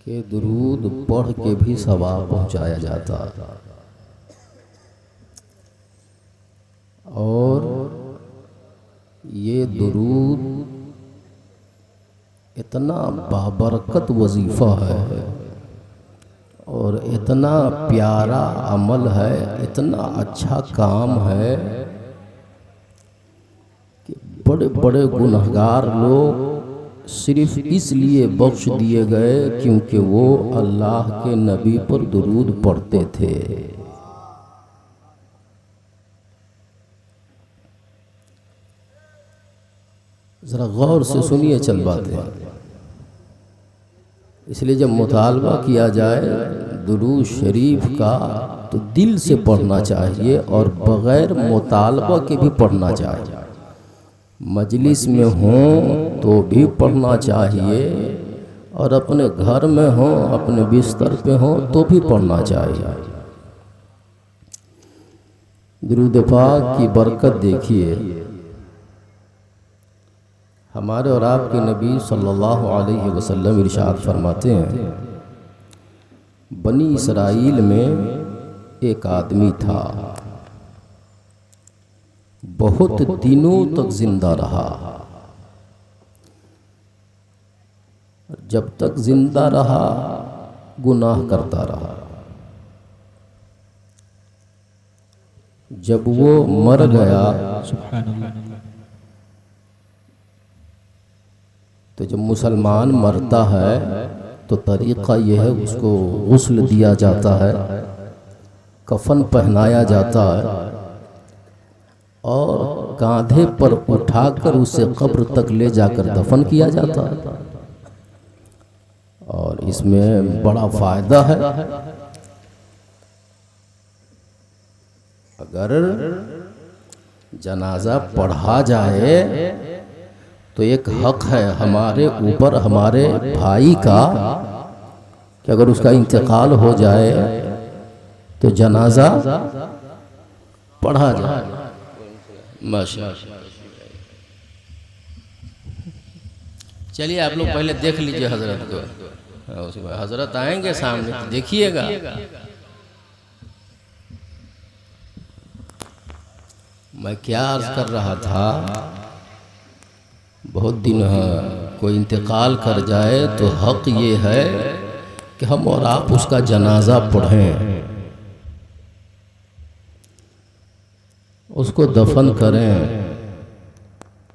कि दुरूद पढ़ के भी सवाब पहुँचाया जाता। और ये दुरूद इतना बाबरकत वजीफ़ा है और इतना प्यारा अमल है, इतना अच्छा काम है कि बड़े बड़े गुनहगार लोग सिर्फ इसलिए बख्श दिए गए क्योंकि वो अल्लाह के नबी पर दुरूद पढ़ते थे। ज़रा गौर से सुनिए चल बातें। इसलिए जब मुतालबा किया जाए दुरूद शरीफ का तो दिल से पढ़ना चाहिए और बग़ैर मुतालबा के भी पढ़ना चाहिए। मजलिस में हों तो भी पढ़ना चाहिए और अपने घर में हों, अपने बिस्तर पे हों तो भी पढ़ना चाहिए। दुरूद पाक की बरकत देखिए। हमारे और आपके नबी सल्लल्लाहु अलैहि वसल्लम इरशाद फरमाते हैं, बनी इसराइल में एक आदमी था, बहुत दिनों तक जिंदा रहा। जब तक जिंदा रहा गुनाह करता रहा। जब वो मर गया तो जब मुसलमान मरता है तो तरीक़ा यह है उसको गुस्ल दिया जाता है, कफन पहनाया जाता है और कांधे पर उठाकर उसे कब्र तक ले जाकर दफन किया जाता है। और इसमें बड़ा फ़ायदा है। अगर जनाजा पढ़ा जाए तो एक हक है हमारे ऊपर, हमारे भाई का, कि अगर उसका इंतकाल हो जाए तो जनाजा पढ़ा जाए। माशाअल्लाह। चलिए आप लोग पहले देख लीजिए हजरत को, उसके बाद हजरत आएंगे सामने तो देखिएगा। मैं क्या अर्ज कर रहा था, बहुत दिन कोई इंतकाल कर जाए तो हक ये है कि हम और आप उसका जनाजा पढ़ें, उसको दफन करें।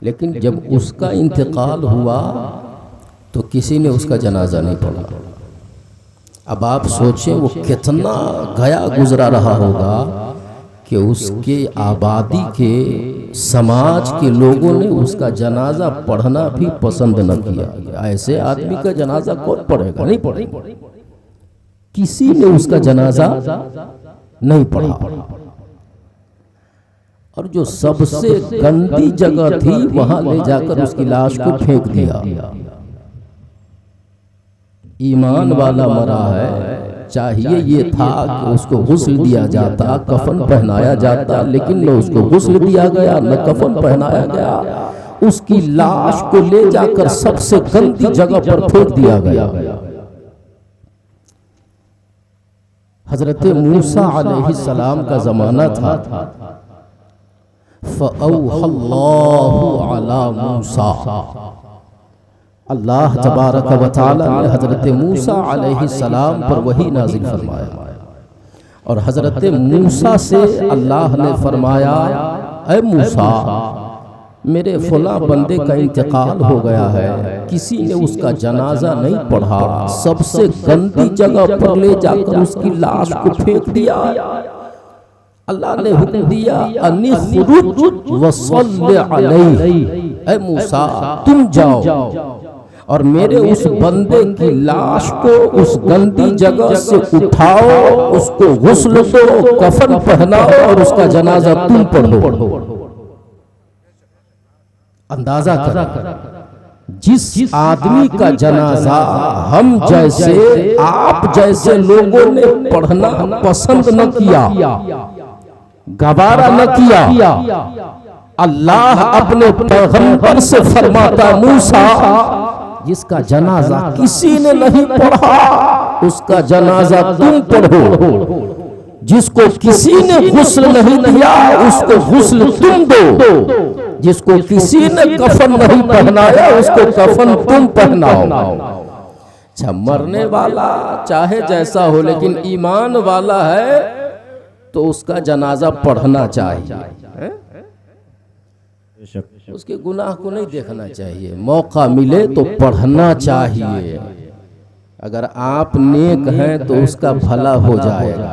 लेकिन जब उसका इंतकाल हुआ तो किसी ने उसका जनाजा नहीं पढ़ा। अब आप सोचें वो कितना गया गुजरा रहा होगा कि उसके आबादी के समाज के लोगों ने उसका जनाजा पढ़ना भी पसंद न किया। ऐसे आदमी का जनाजा कौन पढ़ेगा? नहीं पढ़ेगा। किसी ने उसका जनाजा नहीं पढ़ा। और जो सबसे गंदी जगह थी वहां ले जाकर उसकी लाश को फेंक दिया। ईमान वाला मरा है, चाहिए ये था कि उसको गुस्ल दिया जाता, कफन पहनाया जाता, लेकिन न उसको गुस्ल दिया गया न कफन पहनाया गया। उसकी लाश को ले जाकर सबसे गंदी जगह पर फेंक दिया गया। हजरत मूसा अलैहिस्सलाम का जमाना था। फ़अौहल्लाहु अला मूसा, अल्लाह तबारक व तआला ने हजरत मूसा अलैहिस्सलाम पर वही नाजिल फरमाया। और हजरत मूसा से अल्लाह ने फरमाया, ऐ मूसा, मेरे फला बंदे का इंतकाल हो गया है, किसी ने उसका जनाजा नहीं पढ़ा, सबसे गंदी जगह पर ले जाकर उसकी लाश को फेंक दिया। अल्लाह ने हुक्म दिया, अनिखरुज वसल्लि अलैहि, ऐ मूसा तुम जाओ और मेरे उस बंदे की लाश को उस गंदी जगह से उठाओ, उसको गुस्ल दो, कफन पहनाओ और उसका जनाजा तुम पढ़ो। अंदाजा कर, जिस आदमी का जनाजा हम जैसे आप जैसे लोगों ने पढ़ना पसंद न किया, गवारा न किया, अल्लाह अपने पैगंबर से फरमाता, मूसा जिसका जनाजा किसी ने नहीं पढ़ा उसका जनाजा तुम पढ़ो, जिसको किसी ने गुस्ल नहीं दिया उसको गुस्ल तुम दो, जिसको किसी ने कफन नहीं पहनाया उसको कफन तुम पहनाओ। अच्छा, मरने वाला चाहे जैसा हो लेकिन ईमान वाला है तो उसका जनाजा पढ़ना चाहिए, उसके गुनाह को नहीं देखना चाहिए, मौका मिले तो पढ़ना चाहिए। अगर आप नेक हैं तो उसका भला हो जाएगा,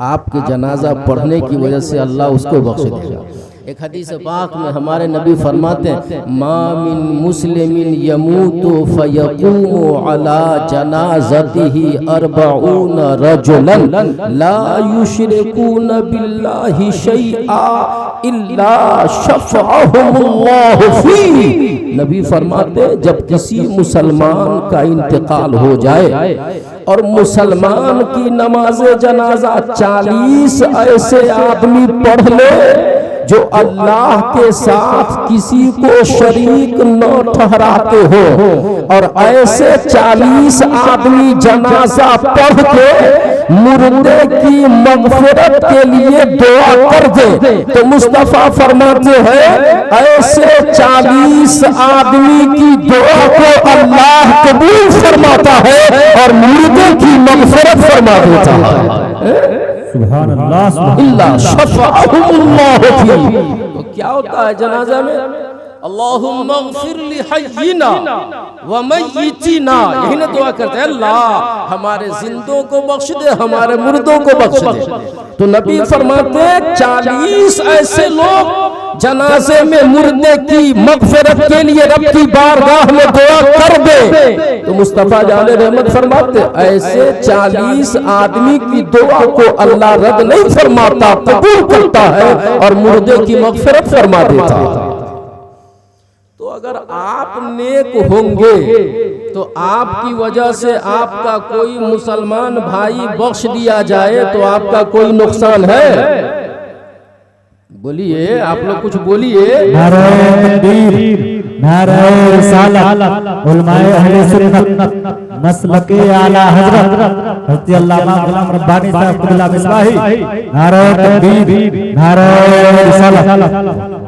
आपके जनाजा पढ़ने की वजह से अल्लाह उसको बख्श देगा। एक हदीस पाक में हमारे नबी फरमाते हैं, मा मिन मुस्लिमिन यमूतु फयकूमु अला जनाज़तिही अर्बऊन रजुलन ला युशरिकून बिल्लाहि शैआ इल्ला शफ़अहुमुल्लाहु फी। नबी फरमाते जब किसी मुसलमान का इंतकाल हो जाए और मुसलमान की नमाज जनाजा 40 ऐसे आदमी पढ़ ले जो अल्लाह के साथ किसी को शरीक न ठहराते हो, और ऐसे 40 आदमी जनाजा पढ़ के मुर्दे की मगफिरत के लिए दुआ कर दे, तो मुस्तफा फरमाते हैं ऐसे 40 आदमी की दुआ को अल्लाह कबूल फरमाता है और मुर्दे की मगफिरत फरमा देता है। सुभान अल्लाह, इल्ला शफ़अहुमुल्लाहु फी। तो क्या होता है जनाजा में? अल्लाहुम्मा अग़फिर लि हय्यिना व मय्यितिना, यही ना दुआ करते हैं, अल्लाह हमारे जिंदों को बख्श दे, हमारे मुर्दों को बख्श दे। तो नबी फरमाते 40 ऐसे लोग जनाजे में मुर्दे की मगफिरत के लिए रब की बारगाह में दुआ कर दे, तो मुस्तफा जाने रहमत फरमाते ऐसे 40 आदमी की दुआ को अल्लाह रद्द नहीं फरमाता, कबूल करता है और मुर्दे की मगफिरत फरमा देता है। तो अगर आप नेक होंगे तो आपकी वजह से आपका कोई मुसलमान भाई बख्श दिया जाए तो आपका कोई नुकसान है? बोलिए, आप लोग कुछ बोलिए। नारे तकबीर, नारे रिसालत, उलमाए अहले सुन्नत मसलके आला हजरत हज़रत अल्लामा गुलाम रब्बानी साहब कुल्ला मिसबाही, नारे तकबीर, नारे रिसालत।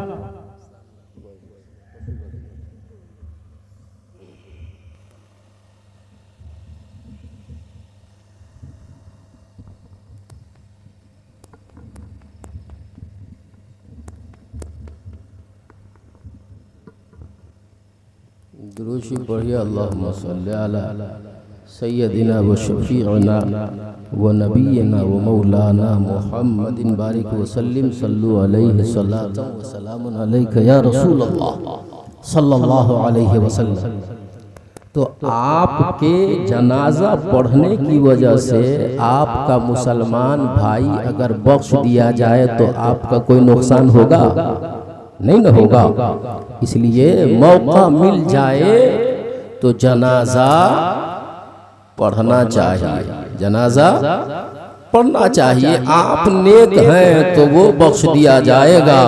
दुरूद पढ़िए, अल्लाहुम्मा सल्ली अला सय्यदिना व शफीअना व नबीना व मौलाना मुहम्मदिन बारिक व सल्लिम सल्लु अलैहि सल्लतु व सलामुन अलैका या रसूल अल्लाह सल्लल्लाहु अलैहि वसल्लम। तो आपके जनाजा पढ़ने की वजह से आपका मुसलमान भाई अगर बख्श दिया जाए तो आपका कोई नुकसान होगा? नहीं न होगा। इसलिए मौका मिल जाए तो जनाजा पढ़ना चाहिए, जनाजा पढ़ना चाहिए। आप नेक हैं तो वो बख्श दिया जाएगा,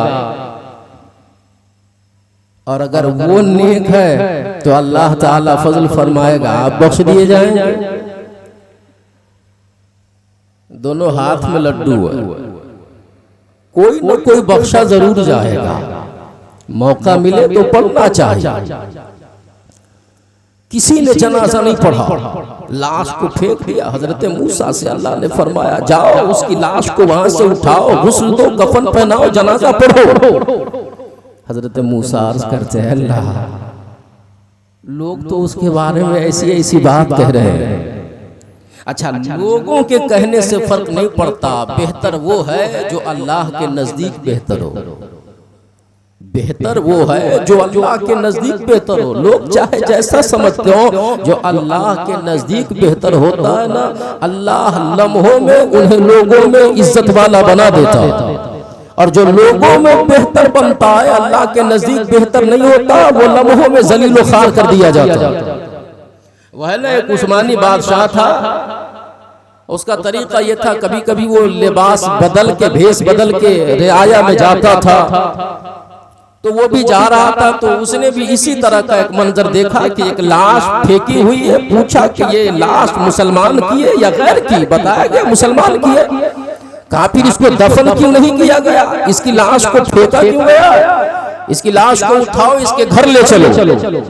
और अगर वो नेक है तो अल्लाह ताला फजल फरमाएगा, आप बख्श दिए जाएंगे। दोनों हाथ में लड्डू है, कोई न कोई बख्शा जरूर जाएगा। मौका मिले तो पढ़ना चाहिए। किसी ने जनाजा नहीं पढ़ा, लाश को फेंक दिया। हजरत मूसा से अल्लाह ने फरमाया जाओ उसकी लाश को वहां से उठाओ, गुस्ल दो, कफन पहनाओ, जनाजा पढ़ो। हजरत मूसा अर्ज करते हैं अल्लाह, लोग तो उसके बारे में ऐसी ऐसी बात कह रहे हैं। अच्छा, लोगों के कहने से फर्क नहीं पड़ता, बेहतर वो है जो अल्लाह के नजदीक बेहतर हो। बेहतर वो है जो अल्लाह के नजदीक बेहतर हो। लोग चाहे जैसा समझते हो, जो अल्लाह के नजदीक बेहतर होता है ना, अल्लाह लम्हों में उन्हें लोगों में इज्जत वाला बना देता है। और जो लोगों में बेहतर बनता है, अल्लाह के नजदीक बेहतर नहीं होता, वो लम्हों में जलील खार कर दिया जाता है। वह ना एक उस्मानी बादशाह था, उसका तरीका ये था, कभी कभी वो लिबास बदल के, भेष बदल के रियाया में जाता था, तो वो भी जा रहा था, तो उसने भी इसी तरह का एक मंजर देखा कि एक लाश फेंकी हुई है। पूछा कि ये लाश मुसलमान की है या गैर की? बताया गया मुसलमान की है। कहा फिर इसको दफन क्यों नहीं किया गया, इसकी लाश को फेंका क्यों गया? इसकी लाश को उठाओ, इसके घर ले चलो।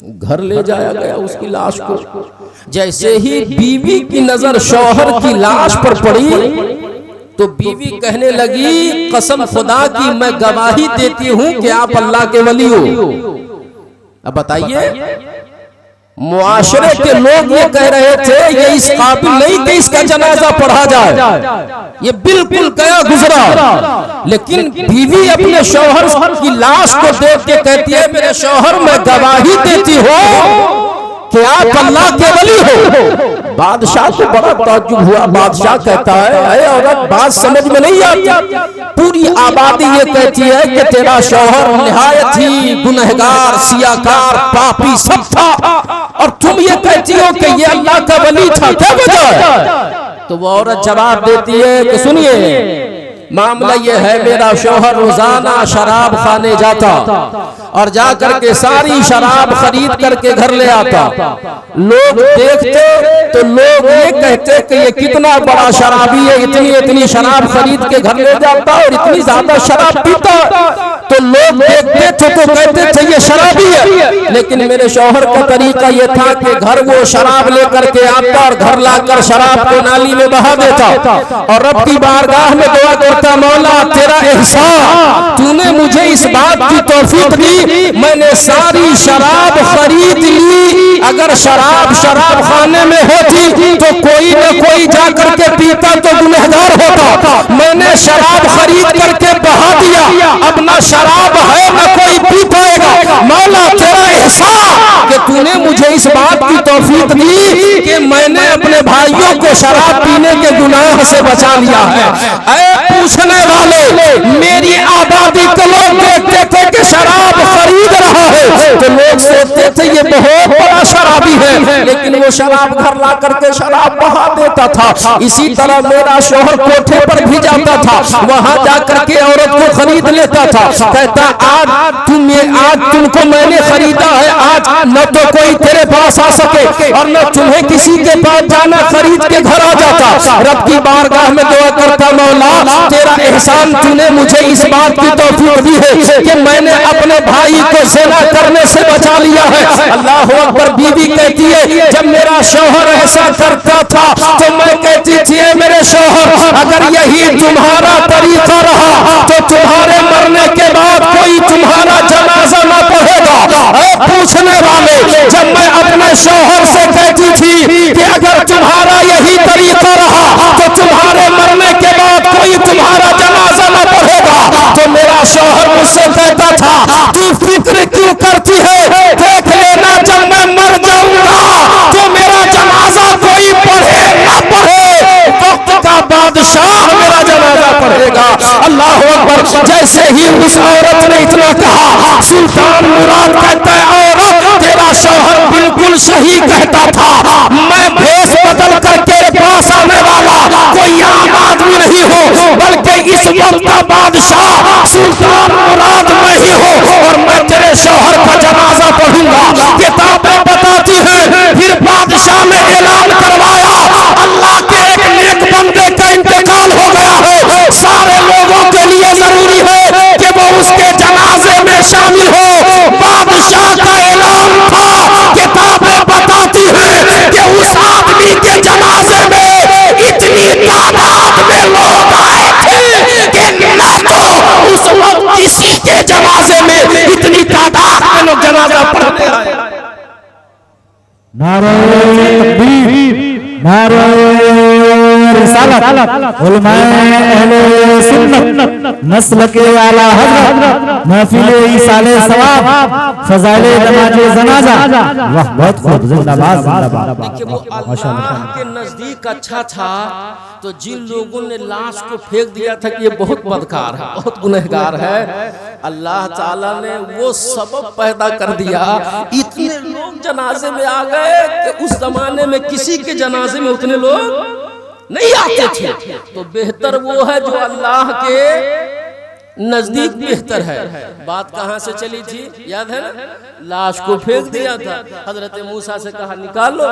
घर ले जाया गया उसकी लाश को। जैसे ही बीवी की नजर शौहर की लाश पर पड़ी तो बीवी कहने लगी, कसम खुदा की मैं गवाही देती हूं कि आप अल्लाह के वली हो। अब बताइए, मुआशरे के लोग ये कह रहे थे ये इस काबिल नहीं कि इसका जनाजा पढ़ा जाए, ये बिल्कुल गया गुजरा। लेकिन बीवी अपने शौहर की लाश को देख के कहती है, मेरे शौहर मैं गवाही देती हूं कि आप अल्लाह के वली हो। बादशाह को बड़ा ताज्जुब हुआ। बादशाह कहता है, अरे औरत बात समझ में नहीं आती, पूरी आबादी ये कहती है कि तेरा शौहर निहायत ही गुनहगार, सियाकार, पापी सब था, और तुम ये कहती हो कि ये अल्लाह का वली था, क्या वजह? तो वो औरत जवाब देती है कि सुनिए, मामला ये है, मेरा शौहर रोजाना शराब खाने जाता और जा करके सारी शराब खरीद करके घर ले आता। लोग देखते तो लोग ये कहते कि ये कितना बड़ा शराबी है, इतनी इतनी शराब खरीद के घर ले जाता और इतनी ज्यादा शराब पीता। तो लोग देखते थे तो कहते थे ये शराबी है। लेकिन मेरे शौहर का तरीका ये था कि घर वो शराब लेकर के आता और घर लाकर शराब को नाली में बहा देता और रब की बारगाह में दुआ करता, मौला तेरा एहसान, तूने मुझे इस बात की तौफीक दी, मैंने सारी शराब खरीद ली। अगर शराब खाने में होती तो कोई न कोई जाकर के पीता तो गुनहगार होता। मैंने शराब खरीद करके बहा दिया, अब ना शराब है न कोई पी पाएगा। मौला तेरा एहसान कि तूने मुझे इस बात की तौफीक दी कि मैंने अपने भाइयों को शराब पीने के गुनाह से बचा लिया है। ऐ पूछने वाले, मेरी आबादी को लोग देखते थे कि शराब खरीद रहा है तो लोग सोचते थे ये बहुत बड़ा शराबी है, लेकिन वो शराब घर ला करके शराब बहा देता था। इसी तरह मेरा शौहर कोठे पर भी जाता था, वहां जाकर के औरत को खरीद लेता था। कहता आज तुमको मैंने खरीदा है, आज न तो कोई तेरे पास आ सके और न तुम्हें किसी के पास जाना, खरीद के घर आ जाता। रब की बारगाह में दुआ करता, मौला तेरा एहसान, तूने मुझे इस बात की तौफीक दी है कि मैंने अपने भाई को ज़िना करने से बचा लिया है। अल्लाह अकबर। बीवी कहती है, जब मेरा शौहर ऐसा करता था तो मैं कहती थी, मेरे शौहर अगर यही तुम्हारा तरीका रहा तो तुम्हारे मरने के बाद कोई तुम्हारा जनाजा न पढ़ेगा। पूछने वाले, जब मैं अपने शौहर से कहती थी कि अगर तुम्हारा यही तरीका रहा तो तुम्हारे मरने के बाद कोई तुम्हारा जनाजा न पढ़ेगा, तो मेरा शौहर मुझसे कहता था, तू फिक्र क्यों करती है, देख लेना जब मैं मर जाऊंगा तो मेरा जनाजा कोई पढ़े न पढ़े, वक्त का बादशाह मेरा जनाजा पढ़ेगा। अल्लाह अकबर। जैसे ही उस औरत ने इतना कहा, सुल्तान मुराद कहता है, औरत तेरा शौहर बिल्कुल सही कहता था, मैं भेष बदल कर तेरे पास आने वाला कोई आम आदमी नहीं हो, बल्कि इस वक्त का बादशाह सुल्तान मुराद मैं ही हूँ और मैं तेरे शौहर का जनाजा पढ़ूंगा। किताबें बताती हैं फिर बादशाह ने ऐलान करवाया, अल्लाह के एक नेक बंदे का इंतकाल हो गया है, सारे लोगों के लिए जरूरी है कि वो उसके जनाजे में शामिल हो। बादशाह का ऐलान था, किताबें बताती हैं कि उस आदमी के जनाजे में इतनी तादाद में लोग आए थे कि ना तो उस वक्त किसी के जनाजे में इतनी तादाद में लोग जनाजा पढ़ने आए। नारे तकबीर, नारे रिसालत, उलमाए अहले सुन्नत, नस्ल के आला हज़रत, महफिल इसाले सवाब, फज़ाइले नमाज़े जनाजा। वाह, बहुत खूब, जिंदाबाद जिंदाबाद। देखिए वो अल्लाह के नजदीक अच्छा था, तो जिन लोगों ने लाश को फेंक दिया था कि ये बहुत बदकार है, बहुत गुनहगार है, अल्लाह ताला ने वो सबब पैदा कर दिया, इतने लोग जनाजे में आ गए कि उस जमाने में किसी के जनाजे में उतने लोग नहीं आते थे। तो बेहतर वो है जो अल्लाह के नजदीक बेहतर है। बात कहाँ से चली थी याद है ना, लाश को फेंक दिया था। हजरत मूसा से कहा निकाल लो।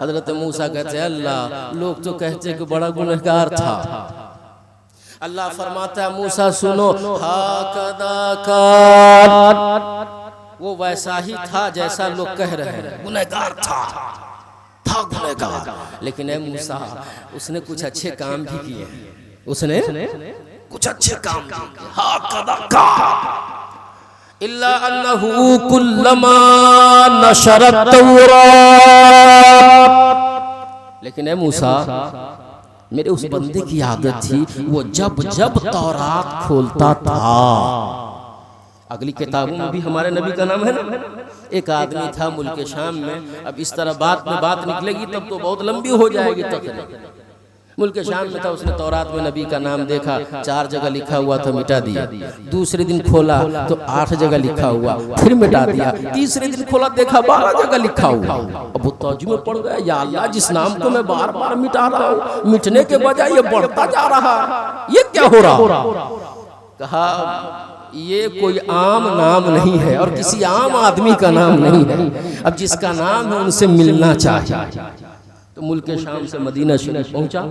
हजरत मूसा कहते हैं अल्लाह लोग तो कहते कि बड़ा गुनहगार था। अल्लाह फरमाता है मूसा सुनो, हाकदा कान, वो वैसा ही था जैसा लोग कह रहे हैं, गुनहगार था गुनहगार, लेकिन ए मूसा उसने कुछ अच्छे काम भी किए, उसने कुछ अच्छे काम किए। हाकदा कान इल्ला अन्नहु कुल्लमा नशरत तौरात, लेकिन ए मूसा मेरे उस बंदे की आदत थी वो जब जब तौरात खोलता था। अगली किताबों में भी हमारे नबी का नाम है ना। एक आदमी था मुल्क शाम में, अब इस तरह बात में बात निकलेगी तब तो बहुत लंबी हो जाएगी तक। मुल्क शाम में था, उसने तौरात में नबी का नाम देखा, 4 जगह लिखा हुआ था, मिटा दिया। दूसरे दिन खोला तो 8 जगह लिखा हुआ, फिर मिटा दिया। तीसरे दिन खोला देखा 12 जगह लिखा हुआ। अब वो तौजु में पड़ गया, या अल्लाह जिस नाम को मैं बार बार मिटा रहा हूँ, मिटने के बजाय ये बढ़ता जा रहा, ये क्या हो रहा। कहा ये कोई आम नाम नहीं है और किसी आम आदमी का नाम नहीं है, अब जिसका नाम है उनसे मिलना चाहिए। तो मुल्क शाम से मदीना शरीफ पहुंचा,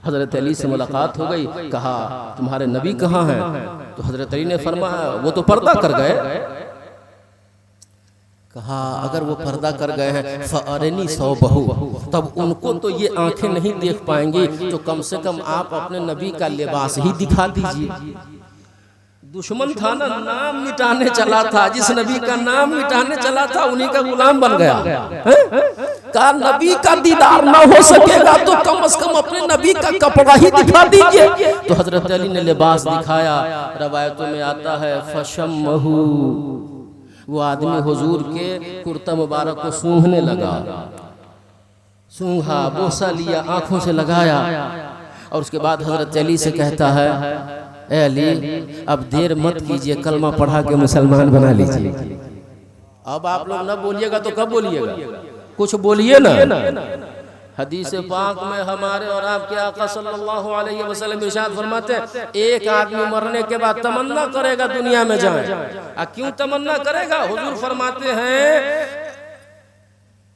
हजरत अली से मुलाकात हो गई। कहा तुम्हारे नबी कहाँ हैं? तो हजरत अली ने फरमाया वो तो पर्दा कर गए। कहा अगर वो पर्दा कर गए हैं फअरनी सौ बहू, तब उनको तो ये आंखें नहीं देख पाएंगी, तो कम से कम आप अपने नबी का लिबास ही दिखा दीजिए। दुश्मन था ना, नाम मिटाने चला था, जिस नबी का नाम मिटाने चला था उन्हीं का गुलाम बन गया। का नबी का दीदार ना हो सकेगा तो कम से कम अपने नबी का कपड़ा ही दिखा दीजिए। तो हजरत अली ने लिबास दिखाया। रवायतों में आता है फशम्महू, वो आदमी हुजूर के कुर्ता मुबारक को सूंघने लगा, सूंघा, बोसा लिया, आंखों से लगाया, और उसके बाद हजरत अली से कहता है ए अली अब देर मत कीजिए, कलमा पढ़ा के मुसलमान बना लीजिए। अब आप लोग न बोलिएगा तो कब बोलिएगा, कुछ बोलिए ना। हदीस पाक में हमारे और आपके आका सल्लल्लाहु अलैहि वसल्लम इरशाद फरमाते हैं एक आदमी मरने के बाद तमन्ना करेगा दुनिया में जाए। क्यों तमन्ना करेगा? हुजूर फरमाते हैं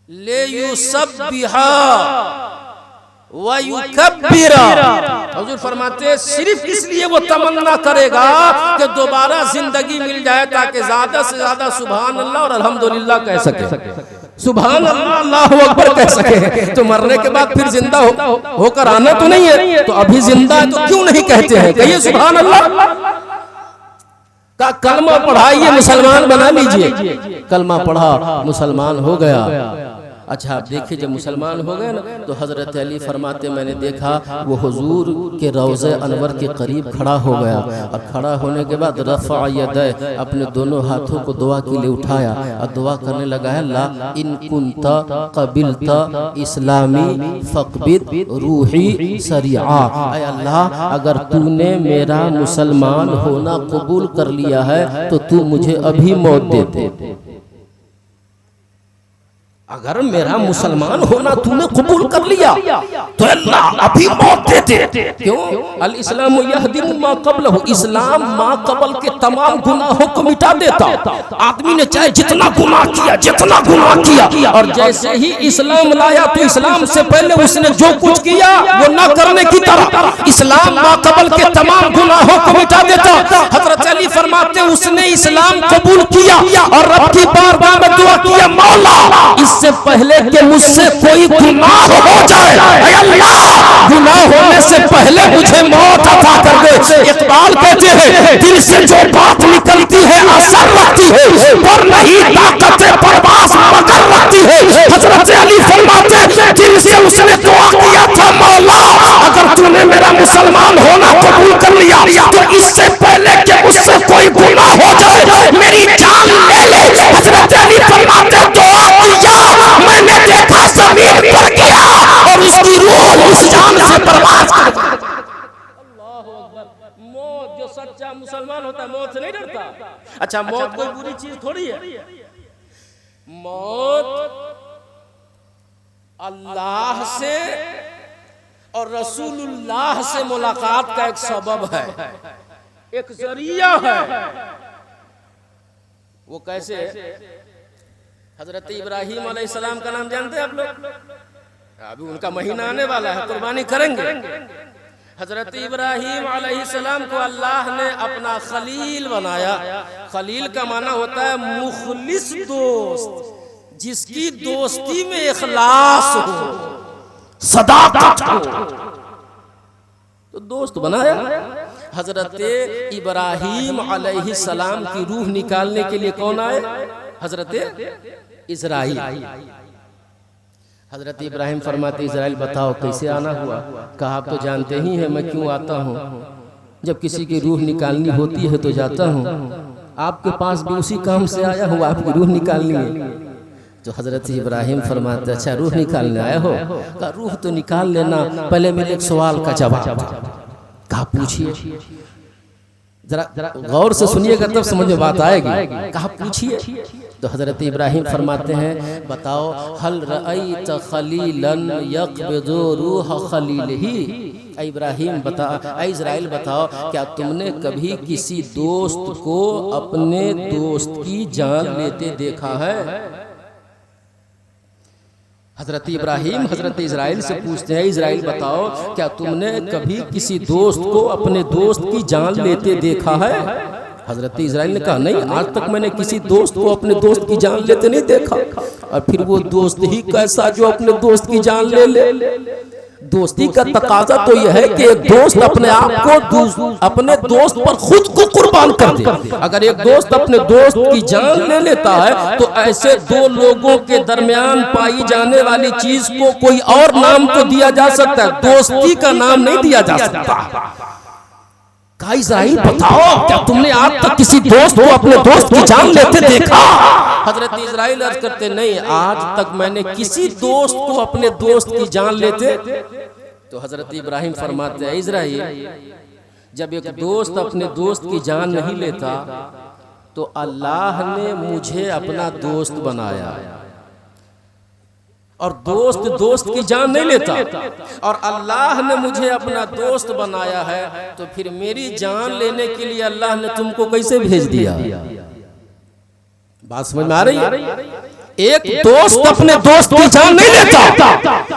ले युसब्बिहा व युकब्बिरा, हुजूर फरमाते हैं सिर्फ इसलिए वो तमन्ना करेगा कि दोबारा जिंदगी मिल जाए ताकि ज्यादा से ज्यादा सुभान अल्लाह और अल्हम्दुलिल्लाह कह सके, सुभान अल्लाह अल्लाहु अकबर कह सके। तो मरने के बाद फिर जिंदा होकर आना तो नहीं है, तो अभी जिंदा है तो क्यों नहीं कहते हैं, कहिए सुभान अल्लाह का कलमा पढ़ाइए, मुसलमान बना लीजिए। कलमा पढ़ा, मुसलमान हो गया। अच्छा आप देखिए जब मुसलमान हो गए ना तो हजरत अली फरमाते मैंने देखा वो हुजूर के रोज़े अनवर के करीब खड़ा हो गया, और खड़ा होने के बाद रफ़ा यदै, अपने दोनों हाथों को दुआ के लिए उठाया और दुआ करने लगा है ला इन कुंता कबिलता इस्लामी फ़क़बिद रूही सरिया, ऐ अल्लाह अगर तूने मेरा मुसलमान होना कबूल कर लिया है तो तू मुझे अभी मौत दे दे। अगर मेरा मुसलमान होना तूने कबूल कर लिया तो अल्लाह अभी मौत दे दे। क्यों? अल इस्लाम यहदिमु मा क़ब्लहु, इस्लाम मा क़बल के तमाम गुनाहों को मिटा देता। आदमी ने चाहे जितना गुनाह किया, और जैसे ही इस्लाम लाया तो इस्लाम से पहले उसने जो कुछ किया वो न करने की तरह इस्लाम मा क़बल के तमाम गुनाहों को मिटा देता। हजरत अली फरमाते उसने इस्लाम कबूल किया और रब की बारगाह में दुआ किया मौला इससे पहले कि मुझसे कोई गुनाह हो जाए, अल्लाह गुनाह होने से पहले मुझे मौत अता कर दे। इकबाल कहते हैं दिल से जो बात निकलती है असर रखती है पर नहीं ताकत परवाज़ मगर रखती है। हजरत अली फरमाते दिल से उसने दुआ किया था मौला अगर तूने मेरा मुसलमान होना कबूल कर लिया तो इससे पहले कि मुझसे कोई गुनाह हो जाए मेरी जान ले ले। हजरत अली फरमाते दुआ किया, मैंने देखा जमीन पर गया और उसकी रूह उस जान से परवाज़ कर गई। अल्लाहु अकबर। मौत जो सच्चा मुसलमान होता है मौत से नहीं डरता। अच्छा मौत कोई बुरी चीज थोड़ी है, मौत अल्लाह से और रसूलुल्लाह से मुलाकात का एक सबब है। एक जरिया है। वो कैसे? हजरत इब्राहीम अलैहिस्सलाम का नाम जानते हैं आप लोग? अभी उनका महीना आने वाला है, कुर्बानी करेंगे। हजरत इब्राहीम अलैहिस्सलाम को अल्लाह ने अपना खलील बनाया। खलील का माना होता है मुखलिस दोस्त, जिसकी दोस्ती में इखलास हो, सदाकत हो, तो दोस्त बनाया। हजरत इब्राहीम अलैहिस्सलाम की रूह निकालने के लिए कौन आए? हजरत इजराइल। हजरत इब्राहिम फरमाते इजराइल बताओ कैसे आना हुआ? कहा आप तो जानते ही हैं मैं क्यों आता हूँ। जब किसी की रूह निकालनी होती है तो जाता हूँ, आपके पास भी उसी काम से आया हूँ, आपकी रूह निकालनी है। तो हजरत इब्राहिम फरमाते अच्छा रूह निकालने आए हो? कहा रूह तो निकाल लेना, पहले मेरे एक सवाल का जवाब। कहा पूछिए, जरा गौर से सुनिएगा तब समझ में बात आएगी। कहा पूछिए। तो हजरत इब्राहिम फरमाते हैं बताओ हल रअयत खलीलन यक़बिज़ु रूह खलीलिही। इब्राहिम बता, इजराइल बताओ क्या तुमने कभी किसी दोस्त को अपने दोस्त की जान लेते देखा है? हजरत इब्राहिम हजरत इजराइल से पूछते हैं इजराइल बताओ क्या तुमने कभी किसी दोस्त को अपने दोस्त की जान लेते देखा है? हजरत इजराइल ने कहा नहीं, आज तक मैंने किसी दोस्त को अपने दोस्त की जान लेते नहीं देखा। और फिर वो दोस्त ही कैसा जो अपने दोस्त की जान ले। दोस्ती का तकाजा तो यह है कि एक दोस्त अपने आप को अपने दोस्त पर खुद को कुर्बान कर दे। अगर एक दोस्त अपने दोस्त की जान ले लेता है तो ऐसे दो लोगों के दरमियान पाई जाने वाली चीज को कोई और नाम तो दिया जा सकता है, दोस्ती का नाम नहीं दिया जा सकता। कहा इजराइल बताओ क्या तुमने आज तक किसी दोस्त को अपने दोस्त की जान लेते देखा? हजरत इजराइल अर्ज करते नहीं, आज तक मैंने किसी दोस्त को अपने दोस्त की जान लेते। तो हजरत इब्राहिम फरमाते हैं इजराइल जब एक दोस्त अपने दोस्त की जान नहीं लेता तो अल्लाह ने मुझे अपना दोस्त बनाया, और दोस्त दोस्त की जान नहीं लेता, और अल्लाह ने मुझे अपना दोस्त बनाया है, तो फिर मेरी जान लेने के लिए अल्लाह ने तुमको कैसे भेज दिया? बात समझ में आ रही है? एक दोस्त अपने दोस्त की जान नहीं लेता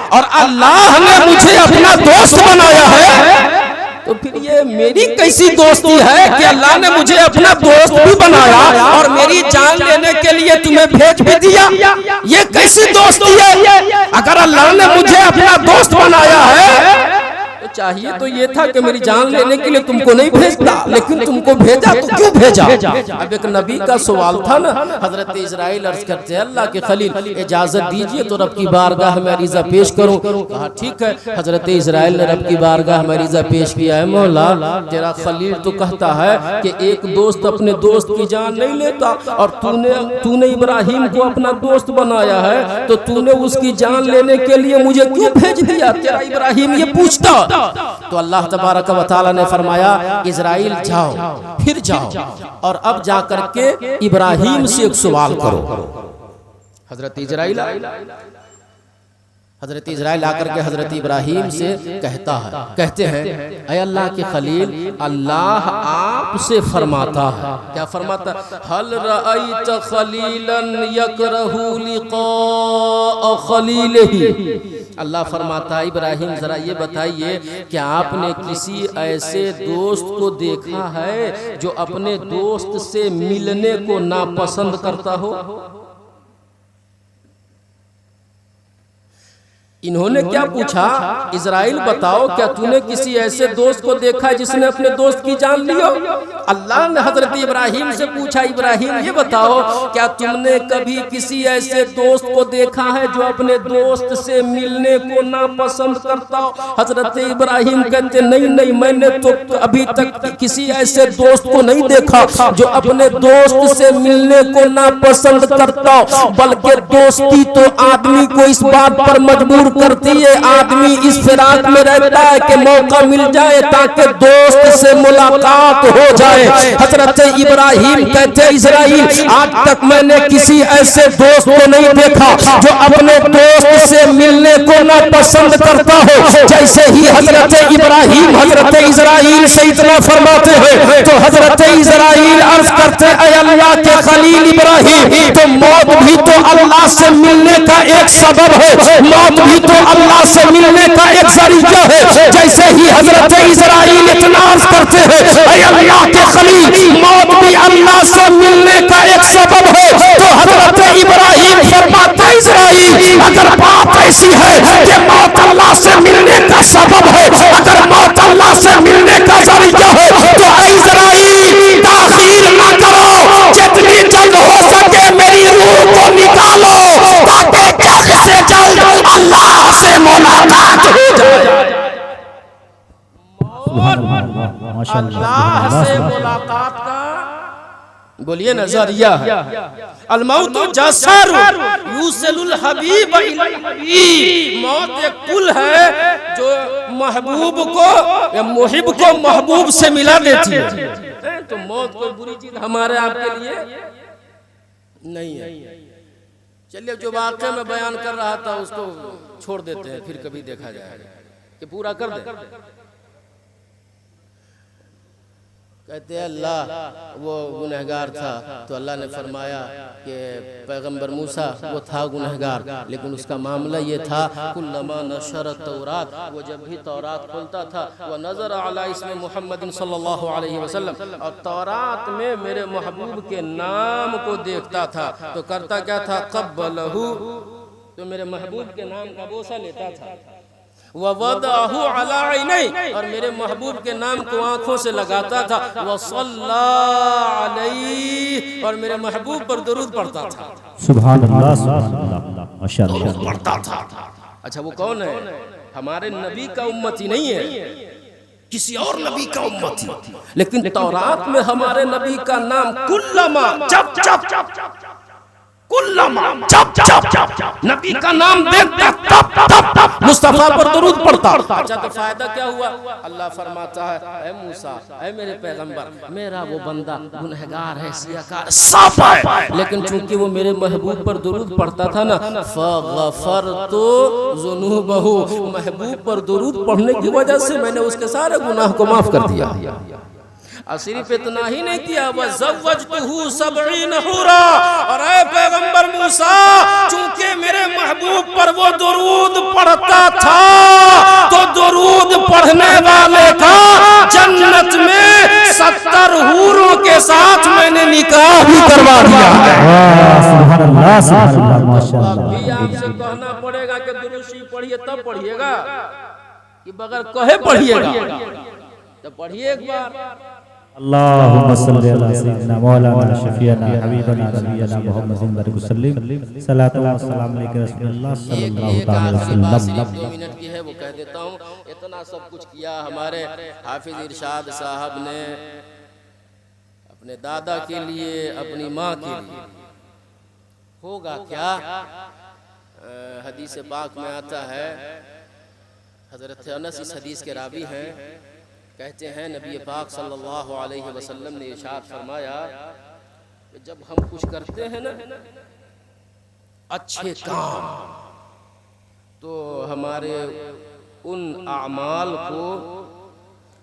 और अल्लाह ने मुझे अपना दोस्त बनाया है, तो फिर ये मेरी कैसी दोस्ती है कि अल्लाह ने मुझे अपना दोस्त भी बनाया और मेरी जान लेने के लिए तुम्हें भेज भी दिया? ये कैसी दोस्ती है? अगर अल्लाह ने मुझे अपना दोस्त बनाया है तो चाहिए तो ये था कि मेरी जान लेने के लिए तुमको नहीं भेजता, लेकिन तुमको भेजा तो क्यों भेजा? अब एक नबी का सवाल था ना। हजरत इजराइल अर्ज करते हैं अल्लाह के खलील इजाजत दीजिए तो रब की बारगाह में अरीजा पेश करूं। कहा ठीक है। हजरत इजराइल ने रब की बारगाह में अरीजा पेश किया है मौला तेरा खलील तो कहता है कि एक दोस्त अपने दोस्त की जान नहीं लेता, और तूने इब्राहिम को अपना दोस्त बनाया है, तो तूने उसकी जान लेने के लिए मुझे क्यों भेज दिया? तेरा इब्राहिम ये पूछता। तो अल्लाह तबारक व तआला ने फरमाया इजराइल जाओ, फिर जाओ और अब जाकर के इब्राहिम से एक सवाल करो। हजरत इजराइल आकर के हजरत इब्राहिम से कहते हैं ऐ अल्लाह के खलील अल्लाह आपसे फरमाता है। क्या फरमाता? हल रअयत खलीलन यकरहु लिक़ा खलीलिही। अल्लाह फरमाता है इब्राहिम जरा ये बताइए क्या आपने किसी ऐसे दोस्त को देखा है जो अपने दोस्त से मिलने को नापसंद करता हो? इन्होंने क्या पूछा? इजराइल बताओ क्या तूने किसी ऐसे दोस्त को देखा है जिसने अपने दोस्त की जान ली हो? अल्लाह ने हजरत इब्राहिम से पूछा इब्राहिम ये बताओ क्या तुमने कभी किसी ऐसे दोस्त को देखा है जो अपने दोस्त से मिलने को नापसंद करता हो? हजरत इब्राहिम कहते नहीं मैंने तो अभी तक किसी ऐसे दोस्त को नहीं देखा जो अपने दोस्त से मिलने को नापसंद करता हो, बल्कि दोस्ती तो आदमी को इस बात पर मजबूर करती है। आदमी इस फिराक में रहता है कि मौका मिल जाए ताकि दोस्त से मुलाकात हो जाए। हजरत इब्राहिम कहते इजराइल, आज तक मैंने किसी ऐसे दोस्त को नहीं देखा जो अपने दोस्त से मिलने को ना पसंद करता हो जैसे ही हजरत इब्राहिम हजरत इजराइल से इतना फरमाते हैं। तो हजरत इजराइल अर्ज करते हैं, अल्लाह के खलील इब्राहिम, तो मौत भी तो अल्लाह से मिलने का एक सबब है, मौत भी तो अल्लाह से मिलने का एक जरिया है। जैसे ही हजरत इजराइल इतना अर्ज करते हैं, अल्लाह के खलील, मौत भी अल्लाह से मिलने का एक सबब है। तो हजरत इब्राहिम फरमाते, इजराइल अगर बात ऐसी है कि मौत अल्लाह से मिलने का सबब है, अगर मौत अल्लाह से मिलने का जरिया है, तो इजराइल ताखीर ना करो, जितनी जल्द हो सके मेरी रूह को निकालो ताकि जल्द से जल्द अल्लाह से मुलाकात हो जाए। अल्लाह से मुलाकात का बोलिए नजरिया है। अलमौत जसर युसलुल हबीब इलल हबीब, मौत एक पुल है जो महबूब को या मुहिब को महबूब से मिला देती है। तो मौत कोई बुरी चीज हमारे आपके लिए नहीं है। चलिए, जो वाक़या में बयान कर रहा था उसको छोड़ देते हैं, फिर कभी देखा जाएगा कि पूरा कर दे। कहते हैं अल्लाह वो गुनहगार था, तो अल्लाह ने फरमाया कि पैगंबर मूसा वो था गुनहगार, लेकिन उसका मामला ये था कुल्लमा नशरत तौरात, वो जब भी तौरात खोलता था वह नज़र अला इसमें मोहम्मद सल्लल्लाहु अलैहि वसल्लम, और तौरात में मेरे महबूब के नाम को देखता था तो करता क्या था, क़ब्बलहू, तो मेरे महबूब के नाम का बोसा लेता था, ववदअहु अला ऐनैहि, और मेरे महबूब के नाम को आंखों से लगाता था, वसल्ला अलैहि, और मेरे महबूब पर दुरूद पढ़ता था। सुभान अल्लाह, सुभान अल्लाह, माशाअल्लाह पढ़ता था। अच्छा, वो कौन है? हमारे नबी का उम्मती नहीं है, किसी और नबी का उम्मती, लेकिन तौरात में हमारे नबी का नाम कुल्लमा, जब नबी का नाम देखता तब मुस्तफा पर दुरूद पढ़ता। अच्छा, तो फायदा क्या हुआ? अल्लाह फरमाता है, ऐ मूसा, ऐ मेरे पैगंबर, मेरा वो बंदा गुनहगार है, सियाकार साफ है, लेकिन चूंकि वो मेरे महबूब पर दुरूद पढ़ता था ना, फगफरतु ज़ुनूबहु, महबूब पर दुरूद पढ़ने की वजह से मैंने उसके सारे गुनाह को माफ कर दिया। और सिर्फ इतना ही नहीं किया, वज़व्वजतुहु सबईन हुरा, और ऐ पैगंबर मूसा, चूंकि मेरे महबूब पर वो दुरूद पढ़ता था तो दुरूद पढ़ने वाले का जन्नत में 70 हूरों के साथ मैंने निकाह भी करवा दिया है। सुभान अल्लाह, सुभान अल्लाह, माशाअल्लाह। अभी आपसे कहना पड़ेगा कि दुरूद शरीफ पढ़िए, तब पढ़िएगा कि बगैर कहे पढ़िएगा? तो पढ़िए एक बार। अल्लाहुम्मा सल्ली अला सय्यिदिना मौलाना शफीअना हबीबना नबियना मुहम्मदिन वसल्लम, सलातो व सलाम अलैहि रसूलुल्लाह सल्लल्लाहु अलैहि वसल्लम। 2 मिनट की है, वो कह देता हूँ। इतना सब कुछ किया हमारे हाफिज इरशाद साहब ने अपने दादा के लिए, अपनी माँ के लिए। होगा क्या? हदीस पाक में आता है, हजरत अनस इस हदीस के रावी हैं, कहते हैं नबी पाक सल्लल्लाहु अलैहि वसल्लम ने इरशाद फरमाया कि जब हम कुछ करते हैं ना अच्छे काम, तो हमारे उन आमाल को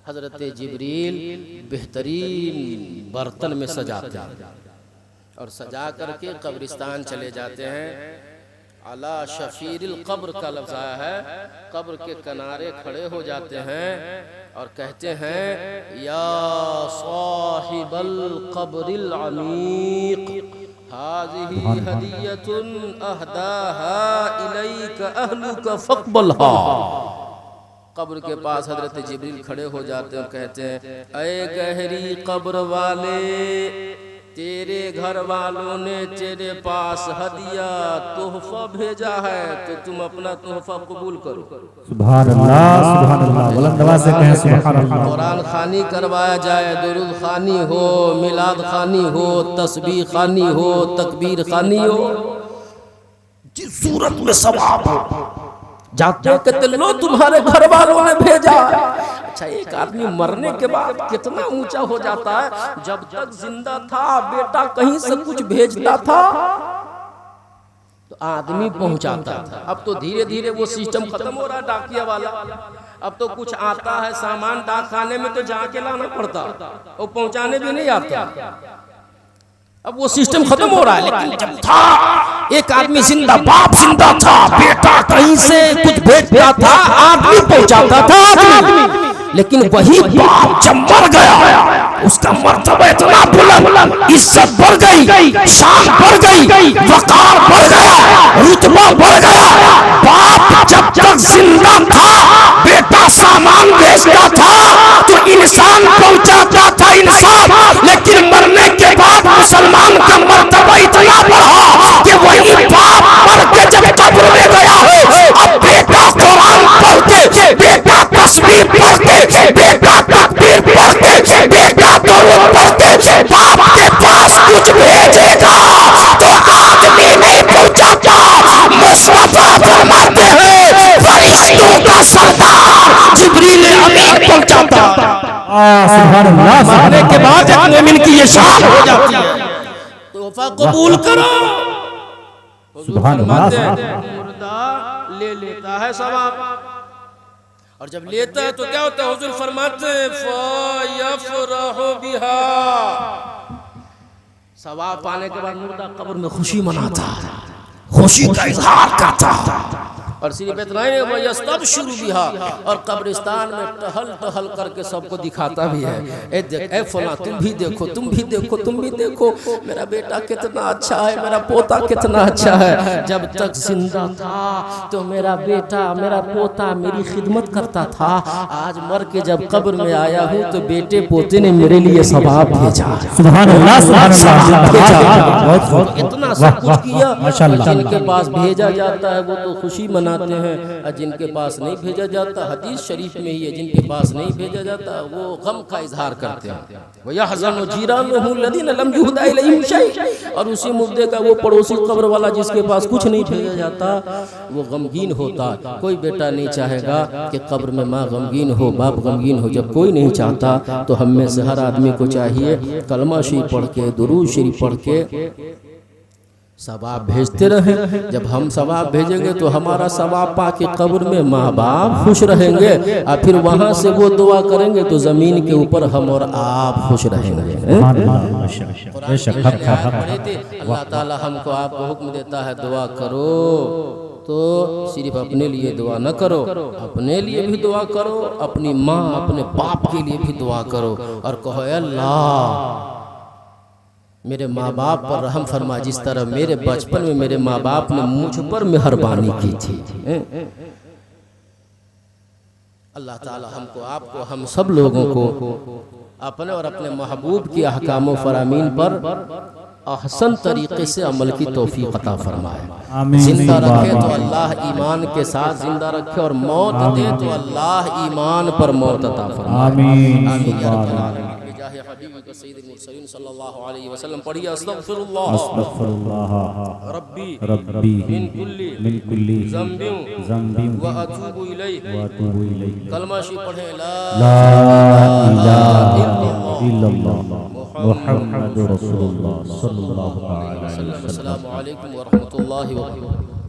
हजरत जिब्रील बेहतरीन बर्तन में सजाते हैं और सजा करके कब्रिस्तान चले जाते हैं। अला शफीरिल कब्र का लफ्ज़ आया है, कब्र के किनारे खड़े हो जाते हैं और कहते हैं, या साहिबल कब्रिल अमीक हाज़िही हदियतुन अहदाहा इलैका अहलुका फक़बलहा। कब्र के पास हजरत जिब्रील खड़े हो जाते हैं और कहते हैं, ऐ गहरी कब्र वाले, तेरे घर वालों ने तेरे पास हदिया तोहफा भेजा है, तो तुम अपना तोहफा कबूल करो। सुभान अल्लाह, सुभान अल्लाह, बुलंद आवाज़ से कहें सुभान अल्लाह। कुरान खानी करवाया जाए, दुरूद खानी हो, मिलाद खानी हो, तस्बीह खानी हो, तकबीर खानी हो, जिस सूरत में सवाब हो जाते कहते लो तुम्हारे घर वालों ने भेजा। अच्छा, एक आदमी मरने के बाद कितना ऊंचा हो जाता है। जब तक जिंदा था बेटा कहीं से कुछ भेजता था तो आदमी पहुंचाता था। अब तो धीरे धीरे वो सिस्टम खत्म हो रहा है डाकिया वाला। अब तो कुछ आता है सामान डाक खाने में तो जाके लाना पड़ता और पहुंचाने भी नहीं आता। अब वो सिस्टम खत्म हो रहा है। लेकिन जब था एक आदमी जिंदा, बाप जिंदा था, बेटा कहीं से कुछ भेजता था, आदमी पहुंचाता था आदमी। लेकिन वही बाप जब मर गया उसका मर्तबा इतना बुलंद, इज्जत बढ़ गई, शान बढ़ गई, वकार बढ़ गया, रुतबा बढ़ गया। बाप जब तक जिंदा था बेटा सामान भेजता था तो इंसान पहुंचाता था इंसान। लेकिन मरने के बाद मुसलमान का मर्तबा इतना बढ़ा कि वही बाप मर के जब कब्र में गया है, अब बेटा कुरान पढ़ते, बेटा तस्बीह पढ़ते, बेटा तकबीर पढ़ते, बेटा दुरूद पढ़ते, बाप के पास कुछ भेजेगा तो आदमी नहीं पहुंचाता। मुस्तफा फरमाते हैं फरिश्तों का सरदार जिब्रील अमीन पहुंचाता। सुभान अल्लाह। मरने के बाद एक मोमिन की ये शान हो जाती है, तोहफा कबूल करो। सुभान अल्लाह। मुर्दा ले लेता है सवाब, और जब लेता है तो क्या होता है? हुजूर फरमाते हैं फयफरहु बिहा, सवाब पाने के बाद मुर्दा कब्र में खुशी मनाता, खुशी का इजहार करता। और सिर्फ इतना ही नहीं, यस्तबशिरु बिहा, और कब्रिस्तान में टहल टहल करके सबको दिखाता भी है, ए देख, ए फला तुम भी देखो, तुम भी देखो, तुम भी देखो, मेरा बेटा कितना अच्छा है, मेरा पोता कितना अच्छा है। जब तक जिंदा था तो मेरा बेटा मेरा पोता मेरी खिदमत करता था, आज मर के जब कब्र में आया हूँ तो बेटे पोते ने मेरे लिए सवाब भेजा। सुभान अल्लाह, सुभान अल्लाह। इतना सब कुछ किया। जिनके पास भेजा जाता है वो तो खुशी मनाते हैं, और जिनके पास नहीं भेजा जाता, हदीस शरीफ में ही है, जिनके पास नहीं भेजा जाता वो गम का इजहार करते हैं। वो यहज़नु जीरानुहु लज़ीना लम युहदा इलैहिम शै, और उसी मुद्दे का वो पड़ोसी कब्र वाला जिसके पास कुछ नहीं भेजा जाता वो गमगीन होता। कोई बेटा नहीं चाहेगा कि कब्र में माँ गमगीन हो, बाप गमगीन हो। जब कोई नहीं चाहता तो हम में से हर आदमी को चाहिए कलमा शरीफ पढ़ के, दुरूद शरीफ पढ़ के सवाब भेजते रहे। जब हम सवाब भेजेंगे तो हमारा सवाब पाके कब्र में माँ बाप खुश रहेंगे, और फिर वहाँ से वो दुआ करेंगे तो जमीन के ऊपर हम और आप खुश रहेंगे। अल्लाह ताला हमको आपको हुक्म देता है दुआ करो, तो सिर्फ अपने लिए दुआ न करो, अपने लिए भी दुआ करो, अपनी माँ अपने बाप के लिए भी दुआ करो, और कहो अल्लाह मेरे माँ बाप पर रहम फरमा, जिस तरह मेरे बचपन में मेरे माँ बाप ने मुझ पर मेहरबानी की थी। अल्लाह ताला हमको आपको हम सब लोगों को अपने और अपने महबूब की अहकाम फरामीन पर अहसन तरीके से अमल की तौफीक अता फरमाए। जिंदा रखे तो अल्लाह ईमान के साथ जिंदा रखे, और मौत दे तो अल्लाह ईमान पर मौत अता फरमाए। सय्यदुल मुरसलीन सल्लल्लाहु अलैहि वसल्लम पढ़िए अस्तगफिरुल्लाह रब्बी मिन कुल्ली ज़ंबिन व अतूबु इलैहि। कलमा शरीफ पढ़े ला इलाहा इल्लल्लाह मुहम्मदुर रसूलुल्लाह सल्लल्लाहु अलैहि वसल्लम। अस्सलामु अलैकुम व रहमतुल्लाहि व बरकातुहू।